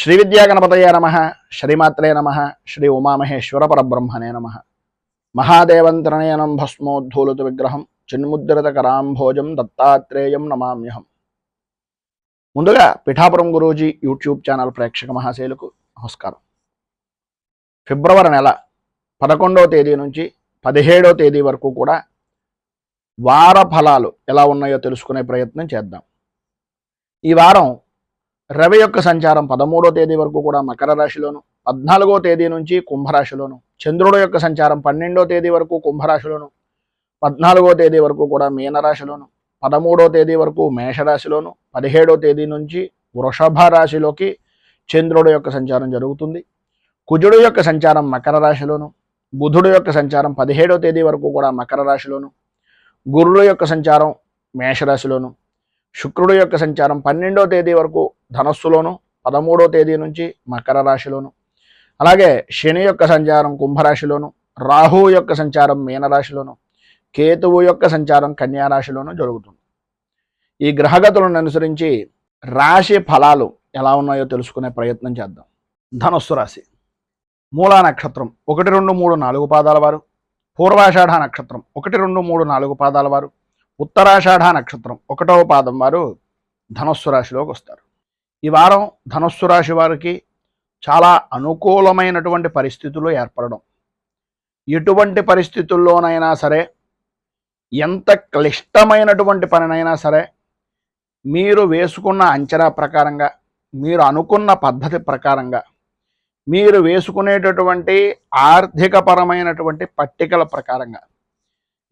శ్రీ విద్యాగణపతయే నమః, శ్రీమాత్రే నమః, శ్రీ ఉమామహేశ్వర పరబ్రహ్మణే నమః. మహాదేవంతరణయనం భస్మోద్ధూలిత విగ్రహం చిన్ముద్రిత కరాంభోజం దత్తాత్రేయం నమామ్యహం. ముందుగా పిఠాపురం గురూజీ యూట్యూబ్ ఛానల్ ప్రేక్షక మహాశైలకు నమస్కారం. ఫిబ్రవరి నెల 11వ తేదీ నుంచి 17వ తేదీ వరకు కూడా వార ఫలాలు ఎలా ఉన్నాయో తెలుసుకునే ప్రయత్నం చేద్దాం. ఈ వారం రవి యొక్క సంచారం 13వ తేదీ వరకు కూడా మకర రాశిలోను, 14వ తేదీ నుంచి కుంభరాశిలోను, చంద్రుడు యొక్క సంచారం 12వ తేదీ వరకు కుంభరాశిలోను, 14వ తేదీ వరకు కూడా మీనరాశిలోను, 13వ తేదీ వరకు మేషరాశిలోను, 17వ తేదీ నుంచి వృషభ రాశిలోకి చంద్రుడు యొక్క సంచారం జరుగుతుంది. కుజుడు యొక్క సంచారం మకర రాశిలోను, బుధుడు యొక్క సంచారం 17వ తేదీ వరకు కూడా మకర రాశిలోను, గురుడు యొక్క సంచారం మేషరాశిలోను, శుక్రుడు యొక్క సంచారం 12వ తేదీ వరకు ధనస్సులోను, 13వ తేదీ నుంచి మకర రాశిలోను, అలాగే శని యొక్క సంచారం కుంభరాశిలోను, రాహువు యొక్క సంచారం మీనరాశిలోను, కేతువు యొక్క సంచారం కన్యారాశిలోను జరుగుతుంది. ఈ గ్రహగతులను అనుసరించి రాశి ఫలాలు ఎలా ఉన్నాయో తెలుసుకునే ప్రయత్నం చేద్దాం. ధనస్సు రాశి మూలా నక్షత్రం 1, 2, 3, 4 పాదాల వారు, పూర్వాషాఢ నక్షత్రం 1, 2, 3, 4 పాదాల వారు, ఉత్తరాషాఢ నక్షత్రం 1వ పాదం వారు ధనస్సు రాశిలోకి వస్తారు. ఈ వారం ధనస్సు రాశి వారికి చాలా అనుకూలమైనటువంటి పరిస్థితులు ఏర్పడడం, ఎటువంటి పరిస్థితుల్లోనైనా సరే, ఎంత క్లిష్టమైనటువంటి పనినైనా సరే, మీరు వేసుకున్న అంచనా ప్రకారంగా, మీరు అనుకున్న పద్ధతి ప్రకారంగా, మీరు వేసుకునేటటువంటి ఆర్థికపరమైనటువంటి పట్టికల ప్రకారంగా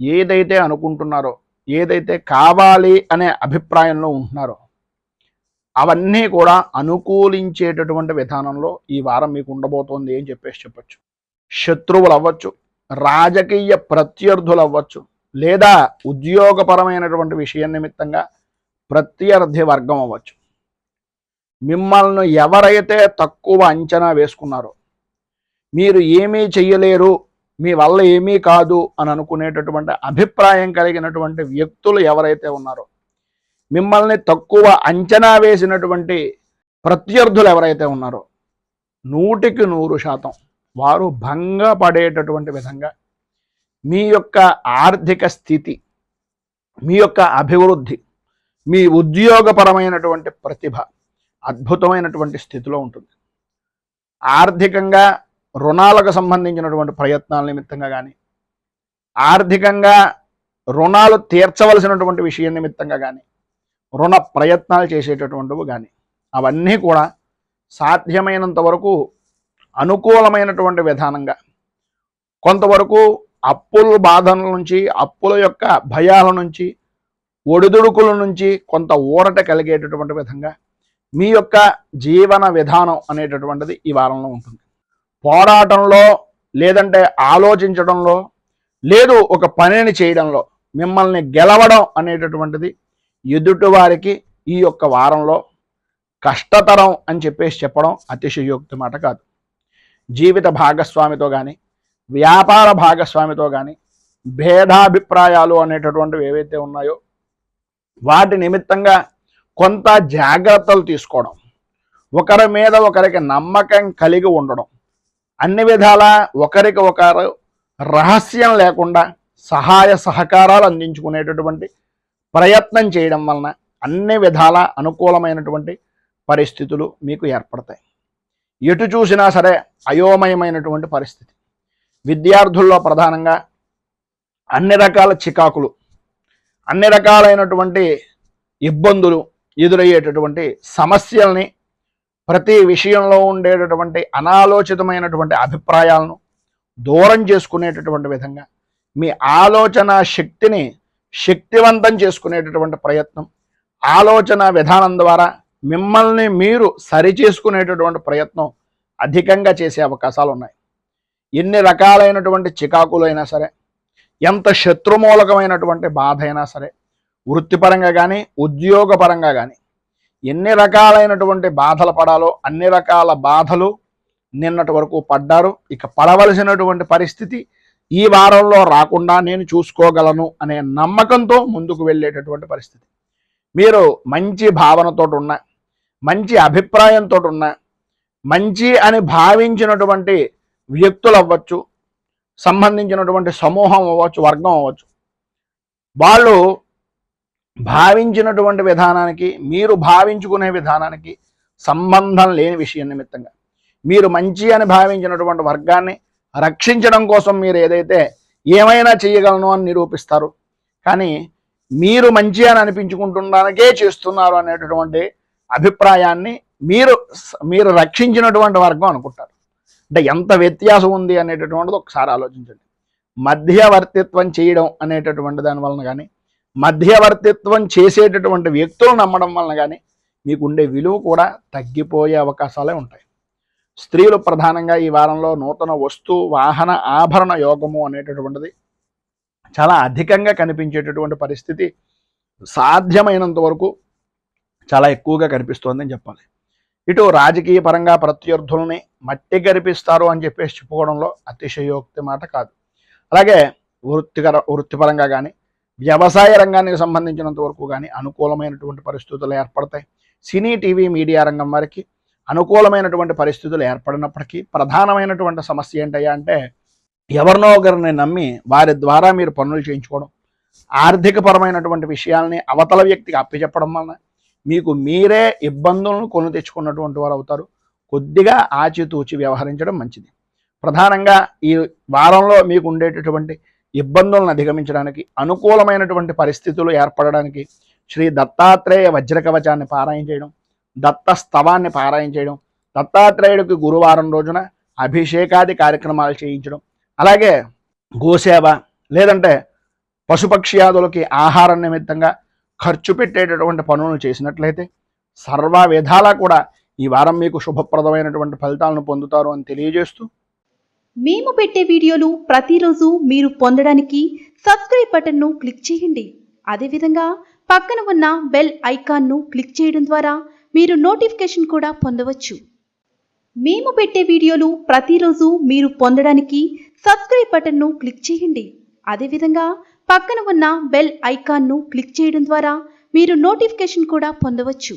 ఏదైతే అనుకుంటున్నారో, ఏదైతే కావాలి అనే అభిప్రాయంలో ఉంటున్నారో అవన్నీ కూడా అనుకూలించేటటువంటి విధానంలో ఈ వారం మీకు ఉండబోతోంది అని చెప్పొచ్చు. శత్రువులు అవ్వచ్చు, రాజకీయ ప్రత్యర్థులు అవ్వచ్చు, లేదా ఉద్యోగపరమైనటువంటి విషయం నిమిత్తంగా ప్రత్యర్థి వర్గం అవ్వచ్చు. మిమ్మల్ని ఎవరైతే తక్కువ అంచనా వేసుకున్నారో, మీరు ఏమీ చెయ్యలేరు, మీ వల్ల ఏమీ కాదు అని అనుకునేటటువంటి అభిప్రాయం కలిగినటువంటి వ్యక్తులు ఎవరైతే ఉన్నారో, మిమ్మల్ని తక్కువ అంచనా వేసినటువంటి ప్రత్యర్థులు ఎవరైతే ఉన్నారో 100కి 100% వారు భంగపడేటటువంటి విధంగా మీ యొక్క ఆర్థిక స్థితి, మీ యొక్క అభివృద్ధి, మీ ఉద్యోగపరమైనటువంటి ప్రతిభ అద్భుతమైనటువంటి స్థితిలో ఉంటుంది. ఆర్థికంగా రుణాలకు సంబంధించినటువంటి ప్రయత్నాల నిమిత్తంగా కానీ, ఆర్థికంగా రుణాలు తీర్చవలసినటువంటి విషయం నిమిత్తంగా కానీ, రుణ ప్రయత్నాలు చేసేటటువంటివి కానీ, అవన్నీ కూడా సాధ్యమైనంత వరకు అనుకూలమైనటువంటి విధానంగా, కొంతవరకు అప్పుల బాధల నుంచి, అప్పుల యొక్క భయాల నుంచి, ఒడిదుడుకుల నుంచి కొంత ఊరట కలిగేటటువంటి విధంగా మీ యొక్క జీవన విధానం అనేటటువంటిది ఈ వారంలో ఉంటుంది. పోరాటంలో, లేదంటే ఆలోచించడంలో, లేదు ఒక పనిని చేయడంలో మిమ్మల్ని గెలవడం అనేటటువంటిది ఎదుటివారికి ఈ యొక్క వారంలో కష్టతరం అని చెప్పడం అతిశయోక్తి మాట కాదు. జీవిత భాగస్వామితో కానీ, వ్యాపార భాగస్వామితో కానీ భేదాభిప్రాయాలు అనేటటువంటివి ఏవైతే ఉన్నాయో వాటి నిమిత్తంగా కొంత జాగ్రత్తలు తీసుకోవడం, ఒకరి మీద ఒకరికి నమ్మకం కలిగి ఉండడం, అన్ని విధాలా ఒకరికి ఒకరు రహస్యం లేకుండా సహాయ సహకారాలు అందించుకునేటటువంటి ప్రయత్నం చేయడం వలన అన్ని విధాల అనుకూలమైనటువంటి పరిస్థితులు మీకు ఏర్పడతాయి. ఎటు చూసినా సరే అయోమయమైనటువంటి పరిస్థితి. విద్యార్థుల్లో ప్రధానంగా అన్ని రకాల చికాకులు, అన్ని రకాలైనటువంటి ఇబ్బందులు ఎదురయ్యేటటువంటి సమస్యల్ని, ప్రతి విషయంలో ఉండేటటువంటి అనాలోచితమైనటువంటి అభిప్రాయాలను దూరం చేసుకునేటటువంటి విధంగా మీ ఆలోచన శక్తిని శక్తివంతం చేసుకునేటటువంటి ప్రయత్నం, ఆలోచన విధానం ద్వారా మిమ్మల్ని మీరు సరిచేసుకునేటటువంటి ప్రయత్నం అధికంగా చేసే అవకాశాలు ఉన్నాయి. ఎన్ని రకాలైనటువంటి చికాకులైనా సరే, ఎంత శత్రుమూలకమైనటువంటి బాధ అయినా సరే, వృత్తిపరంగా కానీ ఉద్యోగపరంగా కానీ ఎన్ని రకాలైనటువంటి బాధలు పడాలో అన్ని రకాల బాధలు నిన్నటి వరకు పడ్డారు. ఇక పడవలసినటువంటి పరిస్థితి ఈ వారంలో రాకుండా నేను చూసుకోగలను అనే నమ్మకంతో ముందుకు వెళ్ళేటటువంటి పరిస్థితి. మీరు మంచి భావనతో ఉన్న, మంచి అభిప్రాయంతో ఉన్న, మంచి అని భావించినటువంటి వ్యక్తులు అవ్వచ్చు, సంబంధించినటువంటి సమూహం అవ్వచ్చు, వర్గం అవ్వచ్చు, వాళ్ళు భావించినటువంటి విధానానికి మీరు భావించుకునే విధానానికి సంబంధం లేని విషయం నిమిత్తంగా మీరు మంచి అని భావించినటువంటి వర్గాన్ని రక్షించడం కోసం మీరు ఏదైతే ఏమైనా చేయగలను అని నిరూపిస్తారు. కానీ మీరు మంచి అని అనిపించుకుంటున్నానికే చేస్తున్నారు అనేటటువంటి అభిప్రాయాన్ని మీరు రక్షించినటువంటి వర్గం అనుకుంటారు. అంటే ఎంత వ్యత్యాసం ఉంది అనేటటువంటిది ఒకసారి ఆలోచించండి. మధ్యవర్తిత్వం చేయడం అనేటటువంటి దాని వలన కానీ, మధ్యవర్తిత్వం చేసేటటువంటి వ్యక్తులు నమ్మడం వలన కానీ మీకు ఉండే విలువ కూడా తగ్గిపోయే అవకాశాలే ఉంటాయి. స్త్రీలు ప్రధానంగా ఈ వారంలో నూతన వస్తు వాహన ఆభరణ యోగము అనేటటువంటిది చాలా అధికంగా కనిపించేటటువంటి పరిస్థితి సాధ్యమైనంత వరకు చాలా ఎక్కువగా కనిపిస్తోందని చెప్పాలి. ఇటు రాజకీయ పరంగా ప్రత్యర్థుల్ని మట్టి గరిపిస్తారు అని చెప్పేసి చెప్పుకోవడంలో అతిశయోక్తి మాట కాదు. అలాగే వృత్తిపరంగా కానీ, వ్యవసాయ రంగానికి సంబంధించినంత వరకు కానీ అనుకూలమైనటువంటి పరిస్థితులు ఏర్పడతాయి. సినీ, టీవీ, మీడియా రంగం వారికి అనుకూలమైనటువంటి పరిస్థితులు ఏర్పడినప్పటికీ ప్రధానమైనటువంటి సమస్య ఏంటయ్యా అంటే, ఎవరినో ఒకరిని నమ్మి వారి ద్వారా మీరు పనులు చేయించుకోవడం, ఆర్థికపరమైనటువంటి విషయాల్ని అవతల వ్యక్తికి అప్పచెప్పడం వలన మీకు మీరే ఇబ్బందులను కొని తెచ్చుకున్నటువంటి వారు అవుతారు. కొద్దిగా ఆచితూచి వ్యవహరించడం మంచిది. ప్రధానంగా ఈ వారంలో మీకు ఉండేటటువంటి ఇబ్బందులను అధిగమించడానికి, అనుకూలమైనటువంటి పరిస్థితులు ఏర్పడడానికి శ్రీ దత్తాత్రేయ వజ్రకవచాన్ని పారాయణ చేయడం, దత్త స్తవాన్ని పారాయణ చేయడం, దత్తాత్రేయుడికి గురువారం రోజున అభిషేకాది కార్యక్రమాలు చేయించడం, అలాగే గోసేవ లేదంటే పశుపక్ష్యాదులకి ఆహారం నిమిత్తంగా ఖర్చు పెట్టేటటువంటి పనులను చేసినట్లయితే సర్వ విధాలా కూడా ఈ వారం మీకు శుభప్రదమైనటువంటి ఫలితాలను పొందుతారు అని తెలియజేస్తూ, మేము పెట్టే వీడియోలు ప్రతిరోజు మీరు పొందడానికి సబ్స్క్రైబ్ బటన్ను క్లిక్ చేయండి. అదేవిధంగా పక్కన ఉన్న బెల్ ఐకాన్ను క్లిక్ చేయడం ద్వారా మీరు నోటిఫికేషన్ కూడా పొందవచ్చు. మేము పెట్టే వీడియోలు ప్రతిరోజు మీరు పొందడానికి సబ్స్క్రైబ్ బటన్ను క్లిక్ చేయండి. అదేవిధంగా పక్కన ఉన్న బెల్ ఐకాన్ను క్లిక్ చేయడం ద్వారా మీరు నోటిఫికేషన్ కూడా పొందవచ్చు.